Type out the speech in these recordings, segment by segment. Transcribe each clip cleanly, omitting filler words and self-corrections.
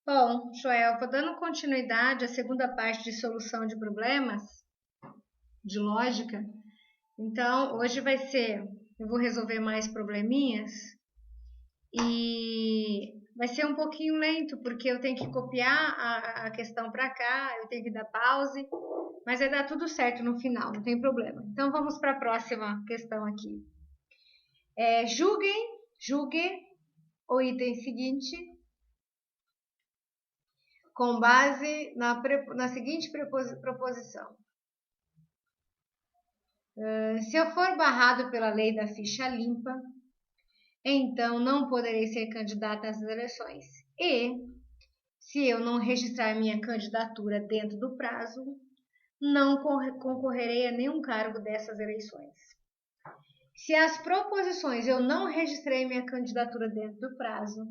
Bom, Joel, vou dando continuidade à segunda parte de solução de problemas de lógica. Então, hoje eu vou resolver mais probleminhas e vai ser um pouquinho lento, porque eu tenho que copiar a questão para cá, eu tenho que dar pause, mas vai dar tudo certo no final, não tem problema. Então, vamos para a próxima questão aqui. Julgue o item seguinte com base na seguinte proposição. Se eu for barrado pela lei da ficha limpa, então não poderei ser candidata às eleições. E, se eu não registrar minha candidatura dentro do prazo, não concorrerei a nenhum cargo dessas eleições. Se as proposições eu não registrei minha candidatura dentro do prazo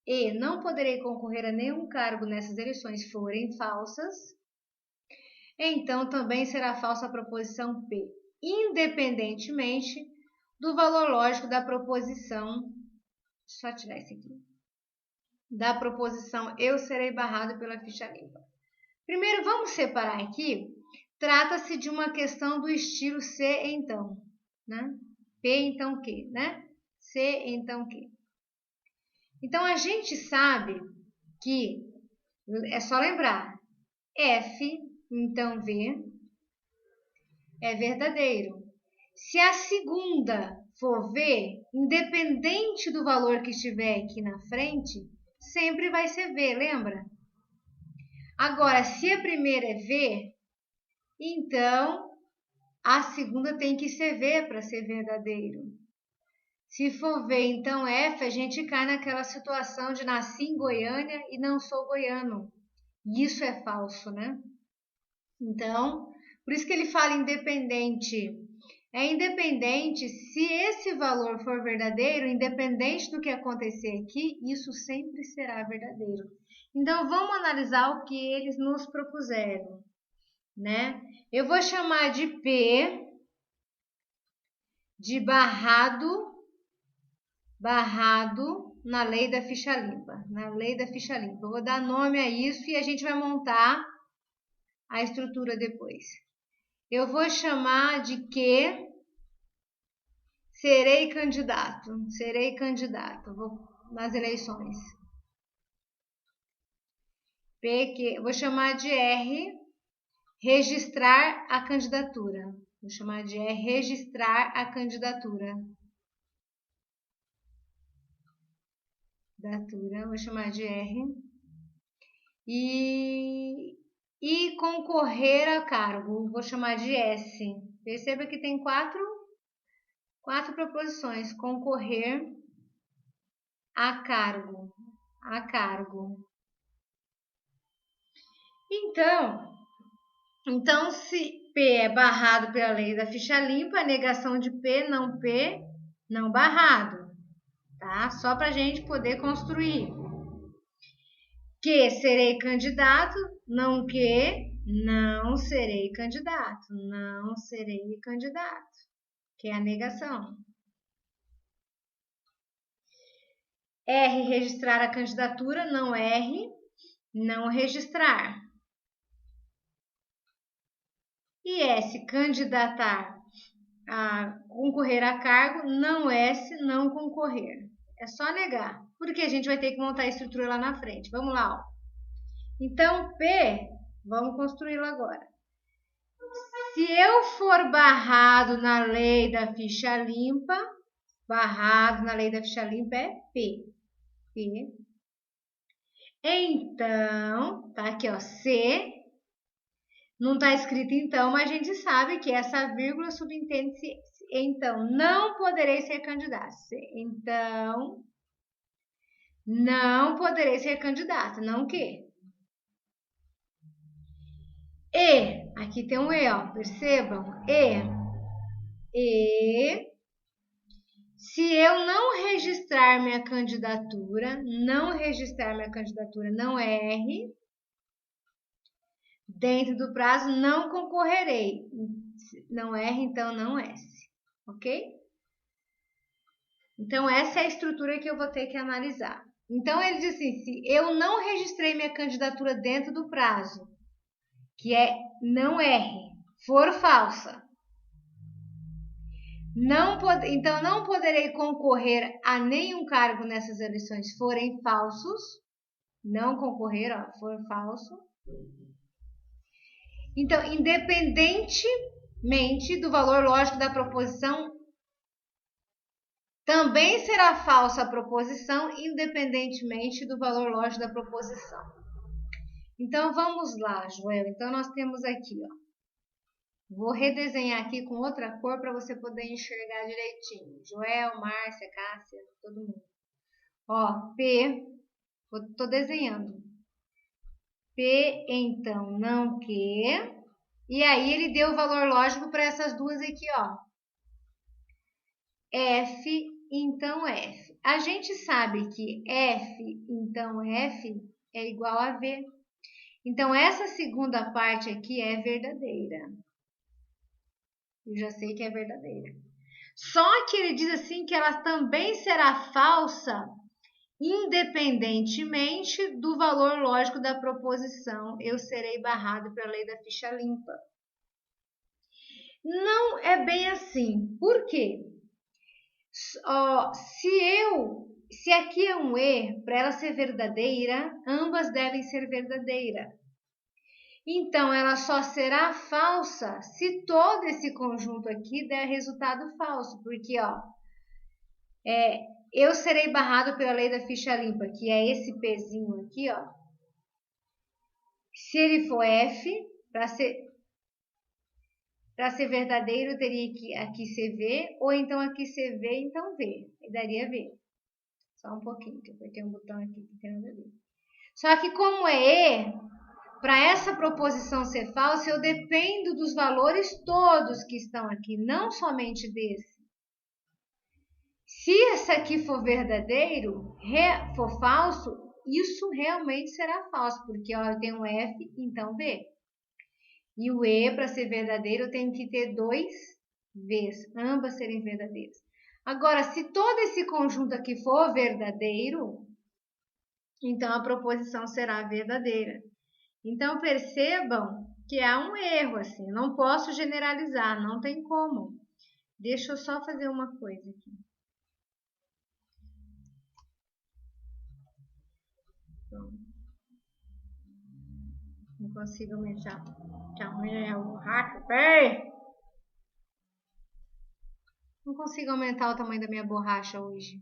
e não poderei concorrer a nenhum cargo nessas eleições forem falsas, então também será falsa a proposição P, independentemente do valor lógico da proposição. Só tirar isso aqui. Da proposição eu serei barrado pela ficha limpa. Primeiro, vamos separar aqui. Trata-se de uma questão do estilo C, então, né? P, então Q, né? C, então Q. Então, a gente sabe que é só lembrar. F, então V, é verdadeiro. Se a segunda for V, independente do valor que estiver aqui na frente, sempre vai ser V, lembra? Agora, se a primeira é V, então a segunda tem que ser V para ser verdadeiro. Se for V, então F, a gente cai naquela situação de nasci em Goiânia e não sou goiano. Isso é falso, né? Então, por isso que ele fala independente. É independente se esse valor for verdadeiro, independente do que acontecer aqui, isso sempre será verdadeiro. Então, vamos analisar o que eles nos propuseram, né? Eu vou chamar de P, de barrado na lei da ficha limpa. Na lei da ficha limpa. Eu vou dar nome a isso e a gente vai montar a estrutura depois. Eu vou chamar de Q, serei candidato nas eleições. P, vou chamar de R, registrar a candidatura. Vou chamar de R, registrar a candidatura. Vou chamar de R. E concorrer a cargo, vou chamar de S. Perceba que tem quatro proposições. Concorrer a cargo. Então, se P é barrado pela lei da ficha limpa, a negação de P, não barrado. Tá? Só para a gente poder construir. Que serei candidato, não que não serei candidato. Que é a negação. R, registrar a candidatura, não R, não registrar. E S, candidatar a concorrer a cargo, não S, não concorrer. É só negar, porque a gente vai ter que montar a estrutura lá na frente. Vamos lá, ó. Então, P, vamos construí-lo agora. Se eu for barrado na lei da ficha limpa, é P. Então, tá aqui, ó, C. Não tá escrito então, mas a gente sabe que essa vírgula subentende-se. Então, não poderei ser candidato. Então, não poderei ser candidato. Não que? E, aqui tem um E, ó, percebam? E, se eu não registrar minha candidatura, não R, dentro do prazo, não concorrerei. Não R, então não S. Ok? Então, essa é a estrutura que eu vou ter que analisar. Então, ele diz assim, se eu não registrei minha candidatura dentro do prazo, que é não R, for falsa, então não poderei concorrer a nenhum cargo nessas eleições forem falsos, não concorrer, ó, for falso. Então, independentemente do valor lógico da proposição, também será falsa a proposição, independentemente do valor lógico da proposição. Então, vamos lá, Joel. Então, nós temos aqui, ó. Vou redesenhar aqui com outra cor para você poder enxergar direitinho. Joel, Márcia, Cássia, todo mundo. Ó, P, estou desenhando. P, então, não que. E aí, ele deu o valor lógico para essas duas aqui, ó. F, então F. A gente sabe que F, então F, é igual a V. Então, essa segunda parte aqui é verdadeira. Eu já sei que é verdadeira. Só que ele diz assim que ela também será falsa, independentemente do valor lógico da proposição. Eu serei barrado pela lei da ficha limpa. Não é bem assim. Por quê? Se aqui é um E, para ela ser verdadeira, ambas devem ser verdadeiras. Então, ela só será falsa se todo esse conjunto aqui der resultado falso. Porque, ó, eu serei barrado pela lei da ficha limpa, que é esse Pzinho aqui, ó. Se ele for F, para ser verdadeiro, teria que aqui ser V, ou então aqui ser V, então V. E daria V. Só um pouquinho, que eu apertei um botão aqui que tem nada a ver. Só que como é E, para essa proposição ser falsa, eu dependo dos valores todos que estão aqui, não somente desse. Se esse aqui for verdadeiro, for falso, isso realmente será falso, porque ó, eu tenho F, então V. E o E, para ser verdadeiro, eu tenho que ter dois Vs, ambas serem verdadeiras. Agora, se todo esse conjunto aqui for verdadeiro, então a proposição será verdadeira. Então, percebam que há um erro, assim, eu não posso generalizar, não tem como. Deixa eu só fazer uma coisa aqui. Pronto. Não consigo aumentar. Que ruim é o borracha. Não consigo aumentar o tamanho da minha borracha hoje.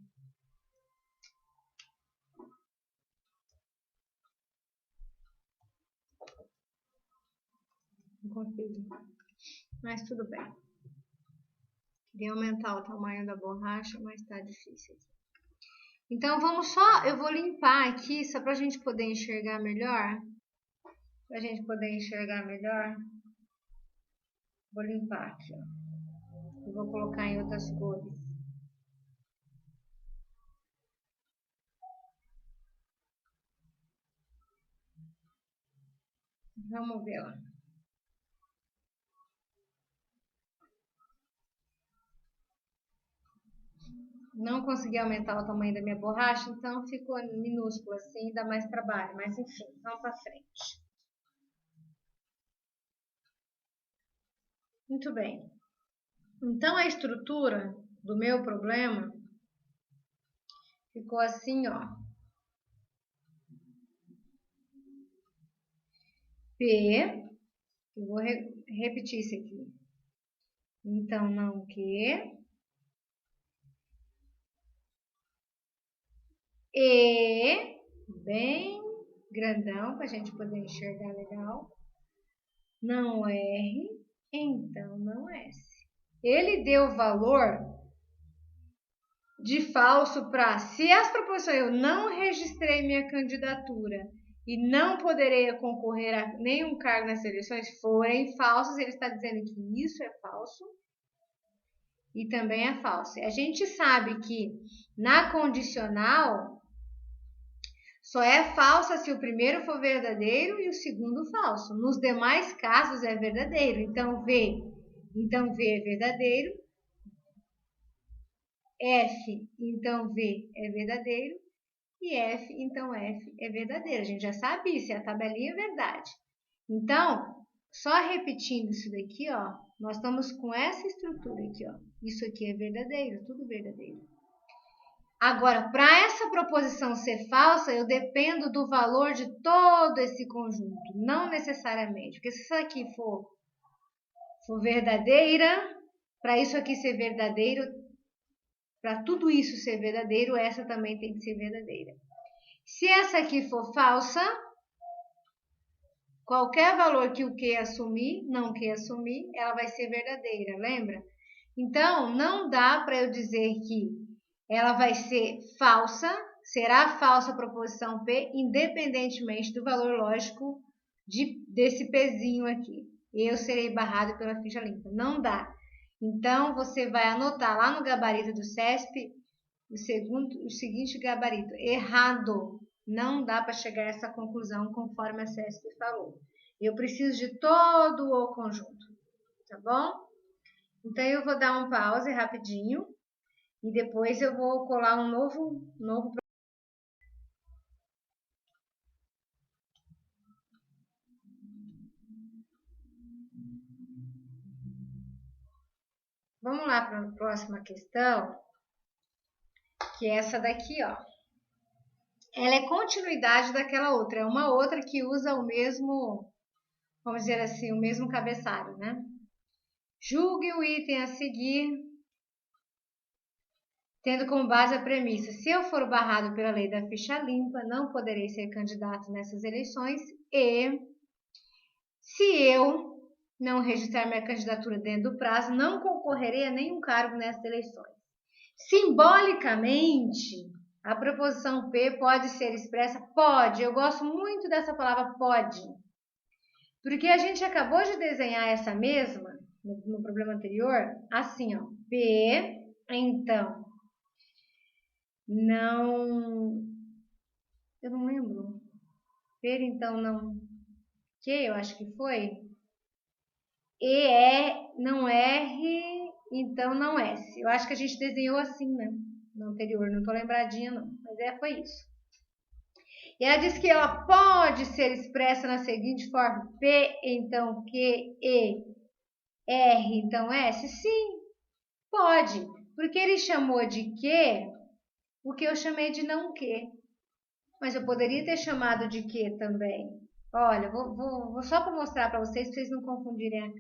Não consigo. Mas tudo bem. Queria aumentar o tamanho da borracha, mas tá difícil aqui. Então, eu vou limpar aqui, só pra gente poder enxergar melhor. Vou limpar aqui, ó. Eu vou colocar em outras cores. Vamos ver lá. Não consegui aumentar o tamanho da minha borracha, então ficou minúsculo assim, dá mais trabalho. Mas enfim, vamos para frente. Muito bem. Então a estrutura do meu problema ficou assim, ó. P, eu vou repetir isso aqui. Então, não que. E, bem grandão, para a gente poder enxergar legal. Não R, então não S. Ele deu valor de falso para, se as proposições eu não registrei minha candidatura e não poderei concorrer a nenhum cargo nas eleições forem falsos, ele está dizendo que isso é falso e também é falso. A gente sabe que na condicional só é falsa se o primeiro for verdadeiro e o segundo falso. Nos demais casos é verdadeiro. Então V é verdadeiro. F, então V é verdadeiro. e F, então F é verdadeira. A gente já sabe isso, a tabelinha é verdade. Então, só repetindo isso daqui, ó, nós estamos com essa estrutura aqui, ó. Isso aqui é verdadeiro, tudo verdadeiro. Agora, para essa proposição ser falsa, eu dependo do valor de todo esse conjunto, não necessariamente. Porque se isso aqui for verdadeira, para isso aqui ser verdadeiro, para tudo isso ser verdadeiro, essa também tem que ser verdadeira. Se essa aqui for falsa, qualquer valor que o Q assumir, não Q assumir, ela vai ser verdadeira, lembra? Então, não dá para eu dizer que ela vai ser falsa, será falsa a proposição P, independentemente do valor lógico desse Pzinho aqui. Eu serei barrado pela ficha limpa. Não dá. Então, você vai anotar lá no gabarito do CESP o seguinte gabarito. Errado. Não dá para chegar a essa conclusão conforme a CESP falou. Eu preciso de todo o conjunto. Tá bom? Então, eu vou dar um pause rapidinho. E depois eu vou colar um novo. Vamos lá para a próxima questão, que é essa daqui, ó. Ela é continuidade daquela outra, é uma outra que usa o mesmo, vamos dizer assim, o mesmo cabeçalho, né? Julgue o item a seguir, tendo como base a premissa: se eu for barrado pela lei da ficha limpa, não poderei ser candidato nessas eleições, e se eu não registrar minha candidatura dentro do prazo, não concorrerei a nenhum cargo nessas eleições. Simbolicamente, a proposição P pode ser expressa? Pode. Eu gosto muito dessa palavra pode. Porque a gente acabou de desenhar essa mesma, no problema anterior, assim, ó. P, então, não... Eu não lembro. P, então, não... Que, eu acho que foi... não R, então não S. Eu acho que a gente desenhou assim, né? No anterior, não tô lembradinha não, mas foi isso. E ela diz que ela pode ser expressa na seguinte forma: P, então Q, E, R, então S? Sim, pode, porque ele chamou de Q o que eu chamei de não Q. Mas eu poderia ter chamado de Q também. Olha, vou só para mostrar para vocês não confundirem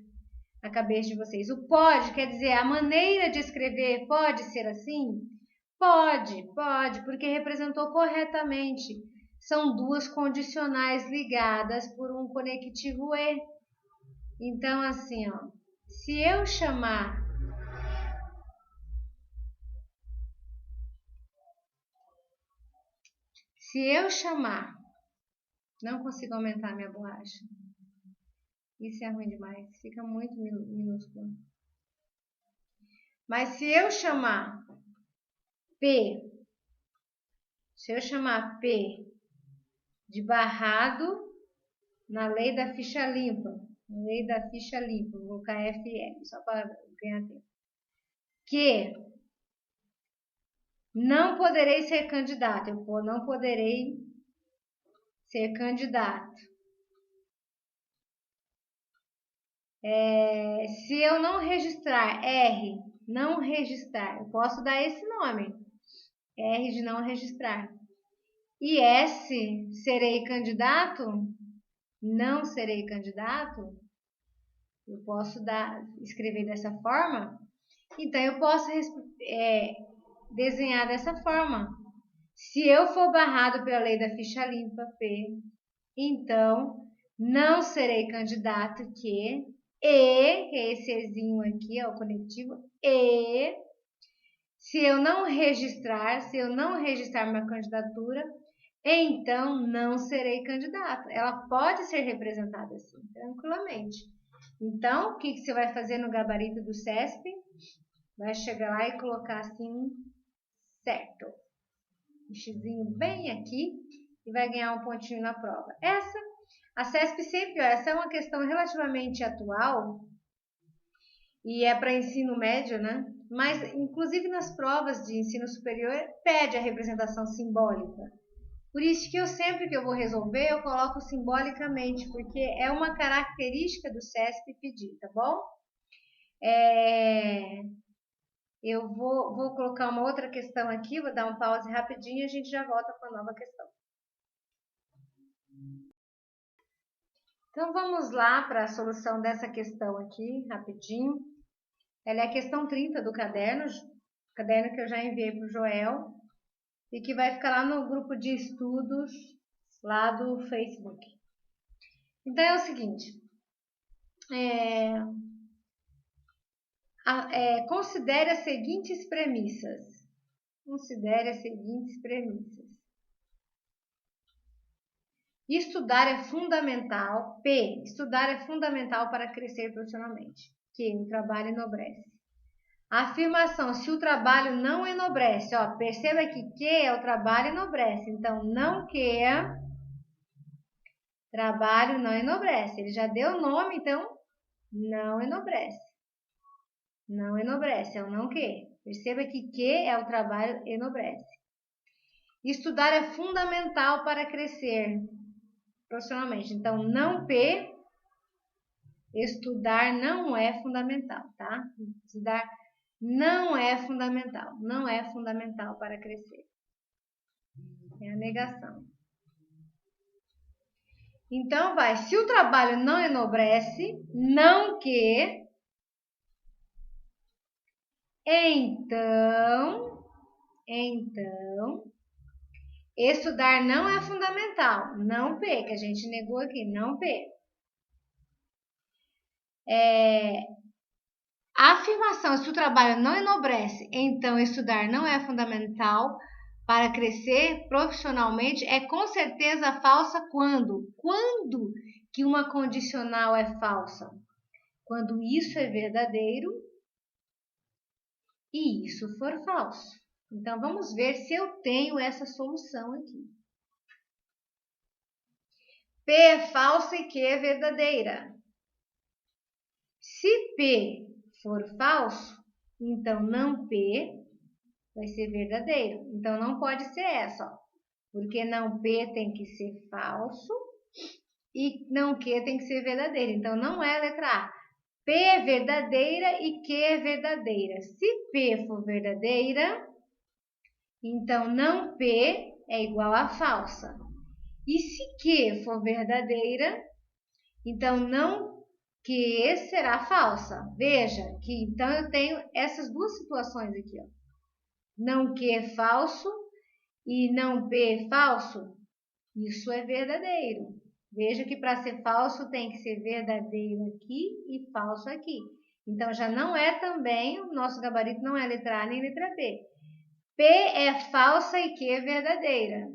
a cabeça de vocês. O pode quer dizer a maneira de escrever pode ser assim? Pode, porque representou corretamente. São duas condicionais ligadas por um conectivo E. Então, assim, ó, se eu chamar não consigo aumentar minha borracha. Isso é ruim demais, fica muito minúsculo. Mas se eu chamar P de barrado na lei da ficha limpa, vou colocar FM, só para ganhar tempo, que não poderei ser candidato, eu não poderei ser candidato. Se eu não registrar R, não registrar, eu posso dar esse nome, R de não registrar. E S, serei candidato? Não serei candidato? Eu posso escrever dessa forma? Então, eu posso desenhar dessa forma. Se eu for barrado pela lei da ficha limpa, P, então, não serei candidato que é esse Ezinho aqui, ó, o conectivo, e se eu não registrar minha candidatura, então não serei candidato. Ela pode ser representada assim, tranquilamente. Então, o que você vai fazer no gabarito do CESP? Vai chegar lá e colocar assim, certo. Um xizinho bem aqui e vai ganhar um pontinho na prova. A CESP sempre, essa é uma questão relativamente atual e é para ensino médio, né? Mas, inclusive nas provas de ensino superior, pede a representação simbólica. Por isso que sempre que eu vou resolver, eu coloco simbolicamente, porque é uma característica do CESP pedir, tá bom? Eu vou colocar uma outra questão aqui, vou dar um pause rapidinho e a gente já volta com a nova questão. Então, vamos lá para a solução dessa questão aqui, rapidinho. Ela é a questão 30 do caderno que eu já enviei para o Joel, e que vai ficar lá no grupo de estudos, lá do Facebook. Então, é o seguinte. Considere as seguintes premissas. Considere as seguintes premissas. Estudar é fundamental. P. Estudar é fundamental para crescer profissionalmente. Q. O trabalho enobrece. Afirmação. Se o trabalho não enobrece. Ó, perceba que Q é o trabalho enobrece. Então, não que trabalho não enobrece. Ele já deu o nome, então, não enobrece. Não enobrece, é o não que. Perceba que é o trabalho enobrece. Estudar é fundamental para crescer profissionalmente. Então, não P, estudar não é fundamental, tá? Estudar não é fundamental. Não é fundamental para crescer. É a negação. Então, vai. Se o trabalho não enobrece, não que... Então, estudar não é fundamental. Não P, que a gente negou aqui, não P. A afirmação, se o trabalho não enobrece, então estudar não é fundamental para crescer profissionalmente, é com certeza falsa quando? Quando que uma condicional é falsa? Quando isso é verdadeiro e isso for falso. Então, vamos ver se eu tenho essa solução aqui. P é falsa e Q é verdadeira. Se P for falso, então não P vai ser verdadeiro. Então, não pode ser essa, ó, porque não P tem que ser falso e não Q tem que ser verdadeiro. Então, não é a letra A. P é verdadeira e Q é verdadeira. Se P for verdadeira, então não P é igual a falsa. E se Q for verdadeira, então não Q será falsa. Veja que então eu tenho essas duas situações aqui, ó. Não Q é falso e não P é falso. Isso é verdadeiro. Veja que para ser falso tem que ser verdadeiro aqui e falso aqui. Então, já não é também, o nosso gabarito não é letra A nem letra B. P é falsa e Q é verdadeira.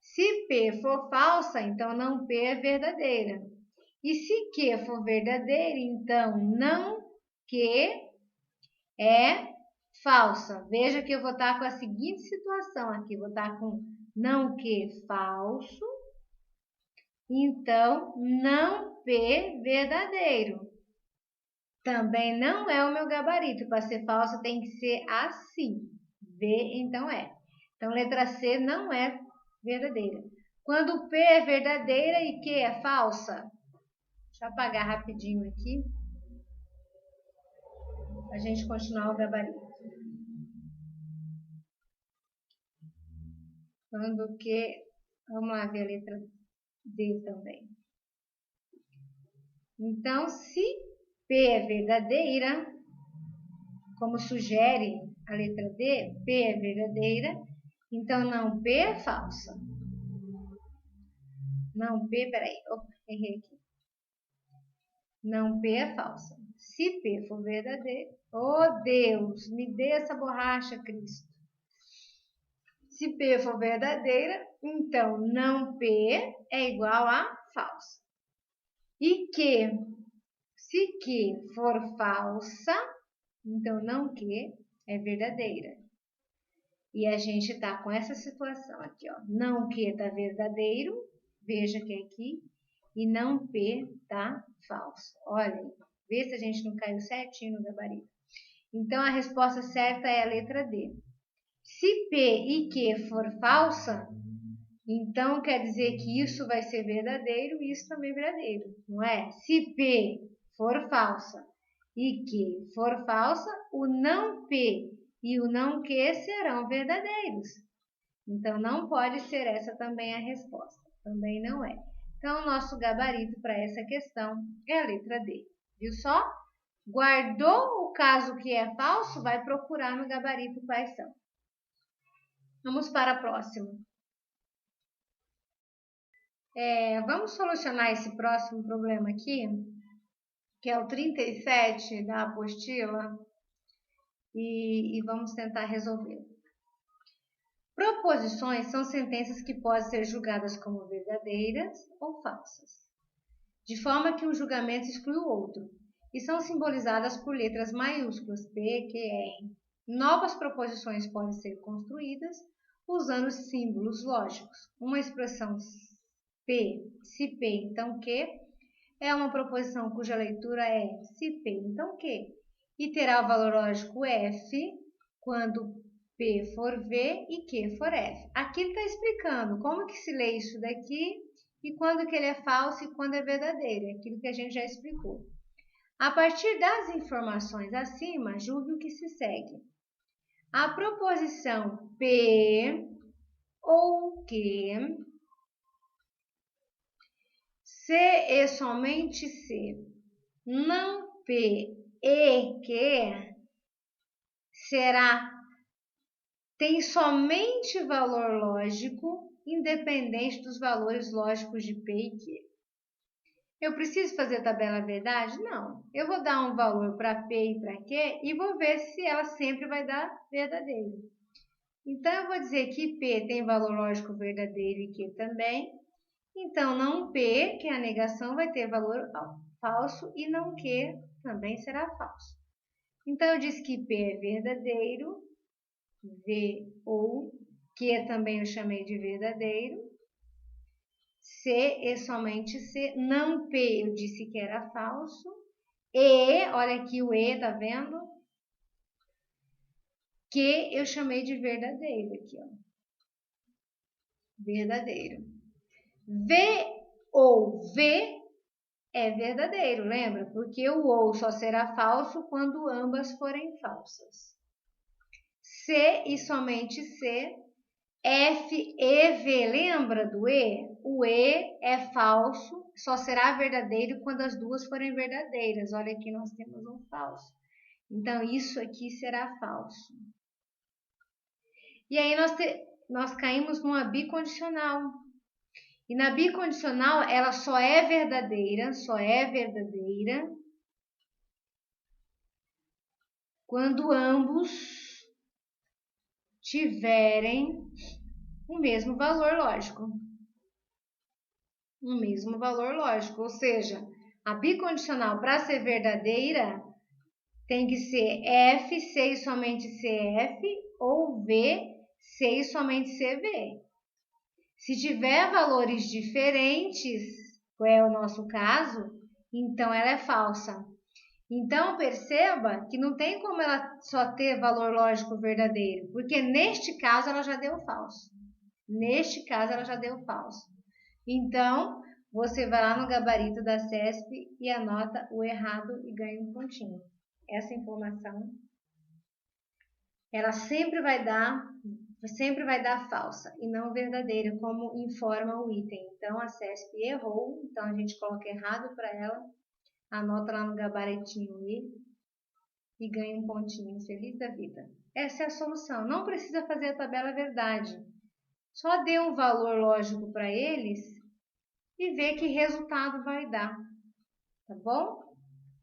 Se P for falsa, então não P é verdadeira. E se Q for verdadeira, então não Q é falsa. Veja que eu vou estar com a seguinte situação aqui. Vou estar com não Q falso, então não P verdadeiro. Também não é o meu gabarito. Para ser falso tem que ser assim. V, então é. Então, letra C não é verdadeira. Quando P é verdadeira e Q é falsa. Deixa eu apagar rapidinho aqui. Para a gente continuar o gabarito. Quando Q... Vamos lá ver a letra D também. Então, se P é verdadeira, como sugere a letra D, P é verdadeira, então não P é falsa. Não P, peraí, opa, errei aqui. Não P é falsa. Se P for verdadeira, oh Deus, me dê essa borracha, Cristo. Se P for verdadeira, então não P é igual a falsa. E Q, se Q for falsa, então não Q é verdadeira. E a gente está com essa situação aqui, ó. Não Q está verdadeiro, veja que é aqui, e não P está falso. Olha aí, vê se a gente não caiu certinho no gabarito. Então, a resposta certa é a letra D. Se P e Q for falsa, então quer dizer que isso vai ser verdadeiro e isso também é verdadeiro, não é? Se P for falsa e Q for falsa, o não P e o não Q serão verdadeiros. Então, não pode ser essa também a resposta. Também não é. Então, o nosso gabarito para essa questão é a letra D. Viu só? Guardou o caso que é falso, vai procurar no gabarito quais são. Vamos para a próxima. Vamos solucionar esse próximo problema aqui, que é o 37 da apostila, e vamos tentar resolver. Proposições são sentenças que podem ser julgadas como verdadeiras ou falsas, de forma que um julgamento exclui o outro, e são simbolizadas por letras maiúsculas P, Q, R. Novas proposições podem ser construídas usando símbolos lógicos. Uma expressão P, se P, então Q, é uma proposição cuja leitura é se P, então Q, e terá o valor lógico F quando P for V e Q for F. Aqui ele está explicando como que se lê isso daqui e quando que ele é falso e quando é verdadeiro, aquilo que a gente já explicou. A partir das informações acima, julgue o que se segue. A proposição P ou Q, se e somente se, não P e Q, tem somente valor lógico, independente dos valores lógicos de P e Q. Eu preciso fazer a tabela verdade? Não. Eu vou dar um valor para P e para Q e vou ver se ela sempre vai dar verdadeiro. Então, eu vou dizer que P tem valor lógico verdadeiro e Q também. Então, não P, que é a negação, vai ter valor falso e não Q também será falso. Então, eu disse que P é verdadeiro, V ou Q também eu chamei de verdadeiro. C e somente C, não P eu disse que era falso. E, olha aqui o E, tá vendo? Que eu chamei de verdadeiro aqui, ó. Verdadeiro. V ou V é verdadeiro, lembra? Porque o ou só será falso quando ambas forem falsas. C e somente C. F e V, lembra do E? O E é falso, só será verdadeiro quando as duas forem verdadeiras. Olha aqui, nós temos um falso. Então, isso aqui será falso. E aí, nós caímos numa bicondicional. E na bicondicional, ela só é verdadeira quando ambos tiverem o mesmo valor lógico. O mesmo valor lógico, ou seja, a bicondicional para ser verdadeira tem que ser F, C e somente CF ou V, C e somente CV. Se tiver valores diferentes, que é o nosso caso, então ela é falsa. Então, perceba que não tem como ela só ter valor lógico verdadeiro, porque neste caso ela já deu falso. Neste caso ela já deu falso. Então, você vai lá no gabarito da CESP e anota o errado e ganha um pontinho. Essa informação, ela sempre vai dar falsa e não verdadeira, como informa o item. Então, a CESP errou, então a gente coloca errado para ela, anota lá no gabaritinho e ganha um pontinho. Feliz da vida. Essa é a solução. Não precisa fazer a tabela verdade. Só dê um valor lógico para eles e ver que resultado vai dar. Tá bom?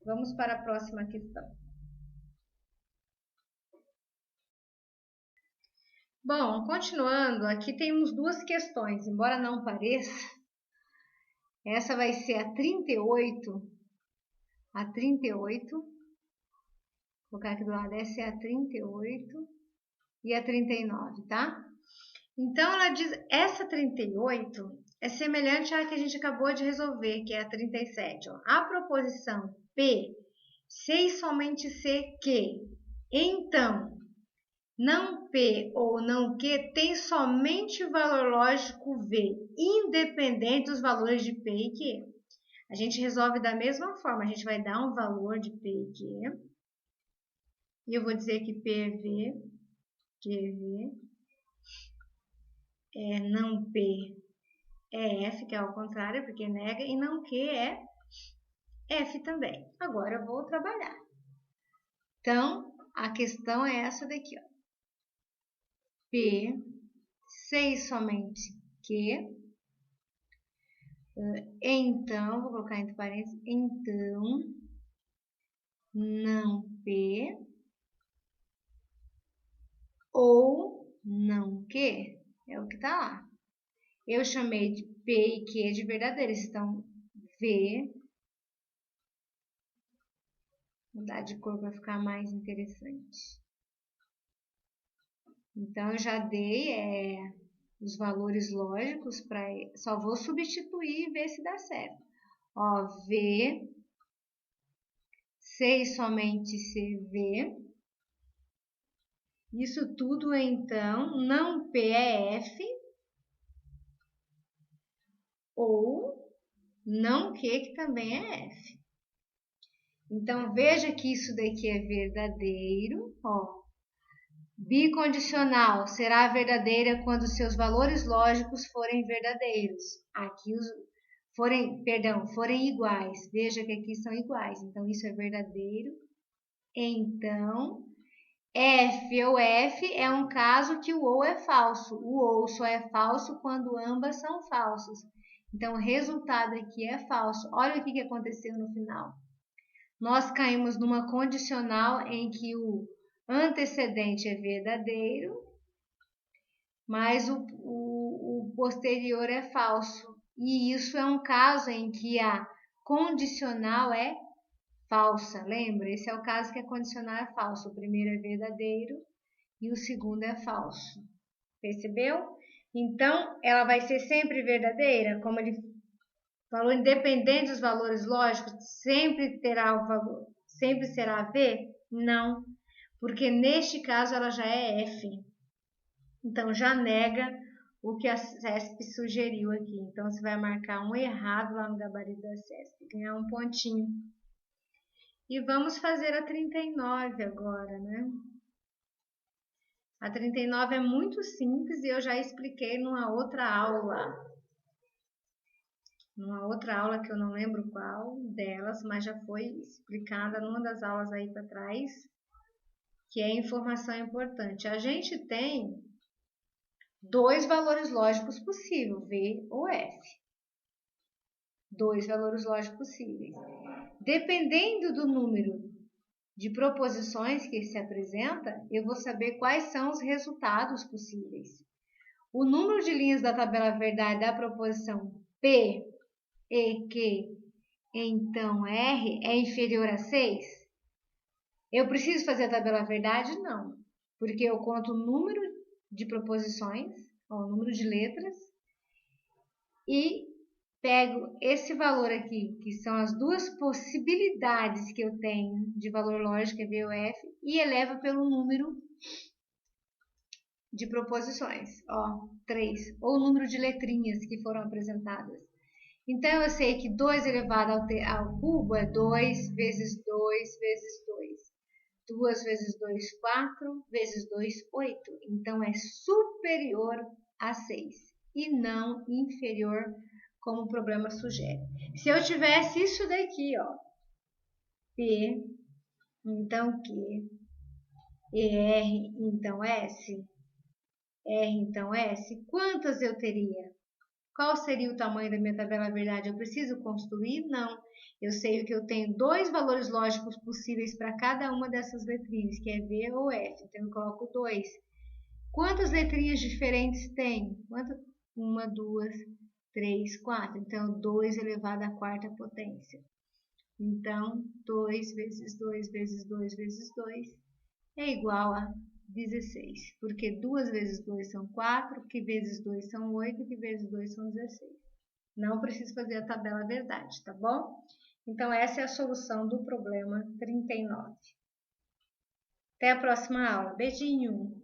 Vamos para a próxima questão. Bom, continuando, aqui temos duas questões, embora não pareça. Essa vai ser a 38. A 38. Vou colocar aqui do lado, essa é a 38 e a 39, tá? Então, ela diz, essa 38 é semelhante à que a gente acabou de resolver, que é a 37. Ó. A proposição P, C e somente C, que. Então, Não P ou não Q tem somente o valor lógico V, independente dos valores de P e Q. A gente resolve da mesma forma, a gente vai dar um valor de P e Q, e eu vou dizer que P é V, Q é V, não P é F, que é ao contrário, porque nega, e não Q é F também. Agora eu vou trabalhar. Então, a questão é essa daqui, ó. P, sei somente Q, então, vou colocar entre parênteses, então, não P ou não Q, é o que tá lá. Eu chamei de P e Q de verdadeiros, então V, mudar de cor para ficar mais interessante. Então, eu já dei os valores lógicos, só vou substituir e ver se dá certo. Ó, V, sei somente CV. Isso tudo, então, não P é F ou não Q, que também é F. Então, veja que isso daqui é verdadeiro, ó. Bicondicional será verdadeira quando seus valores lógicos forem verdadeiros. Aqui forem iguais. Veja que aqui são iguais. Então, isso é verdadeiro. Então, F ou F é um caso que o ou é falso. O ou só é falso quando ambas são falsas. Então, o resultado aqui é falso. Olha o que aconteceu no final. Nós caímos numa condicional em que o antecedente é verdadeiro, mas o posterior é falso. E isso é um caso em que a condicional é falsa. Lembra? Esse é o caso que a condicional é falsa. O primeiro é verdadeiro e o segundo é falso. Percebeu? Então, ela vai ser sempre verdadeira, como ele falou, independente dos valores lógicos, sempre terá o valor, sempre será V? Não, porque neste caso ela já é F. Então, já nega o que a CESP sugeriu aqui. Então, você vai marcar um errado lá no gabarito da CESP, ganhar um pontinho. E vamos fazer a 39 agora, né? A 39 é muito simples e eu já expliquei numa outra aula. Numa outra aula que eu não lembro qual delas, mas já foi explicada numa das aulas aí para trás, que é informação importante. A gente tem dois valores lógicos possíveis, V ou F. Dois valores lógicos possíveis. Dependendo do número de proposições que se apresenta, eu vou saber quais são os resultados possíveis. O número de linhas da tabela verdade da proposição P e Q, então R, é inferior a 6? Eu preciso fazer a tabela verdade? Não, porque eu conto o número de proposições, o número de letras, e pego esse valor aqui, que são as duas possibilidades que eu tenho de valor lógico, V ou F, e elevo pelo número de proposições, 3, ou o número de letrinhas que foram apresentadas. Então, eu sei que 2 elevado ao cubo é 2 vezes 2 vezes 2. 2 vezes 2, 4, vezes 2, 8. Então, é superior a 6 e não inferior, como o problema sugere. Se eu tivesse isso daqui, ó, P, então Q, e R, então S, R, então S, quantas eu teria? Qual seria o tamanho da minha tabela verdade? Eu preciso construir? Não. Eu sei que eu tenho dois valores lógicos possíveis para cada uma dessas letrinhas, que é V ou F. Então, eu coloco 2. Quantas letrinhas diferentes tem? 1, 2, 3, 4. Então, 2 elevado à quarta potência. Então, 2 vezes 2 vezes 2 vezes 2 é igual a 16. Porque 2 vezes 2 são 4, que vezes 2 são 8, que vezes 2 são 16. Não preciso fazer a tabela verdade, tá bom? Então, essa é a solução do problema 39. Até a próxima aula. Beijinho!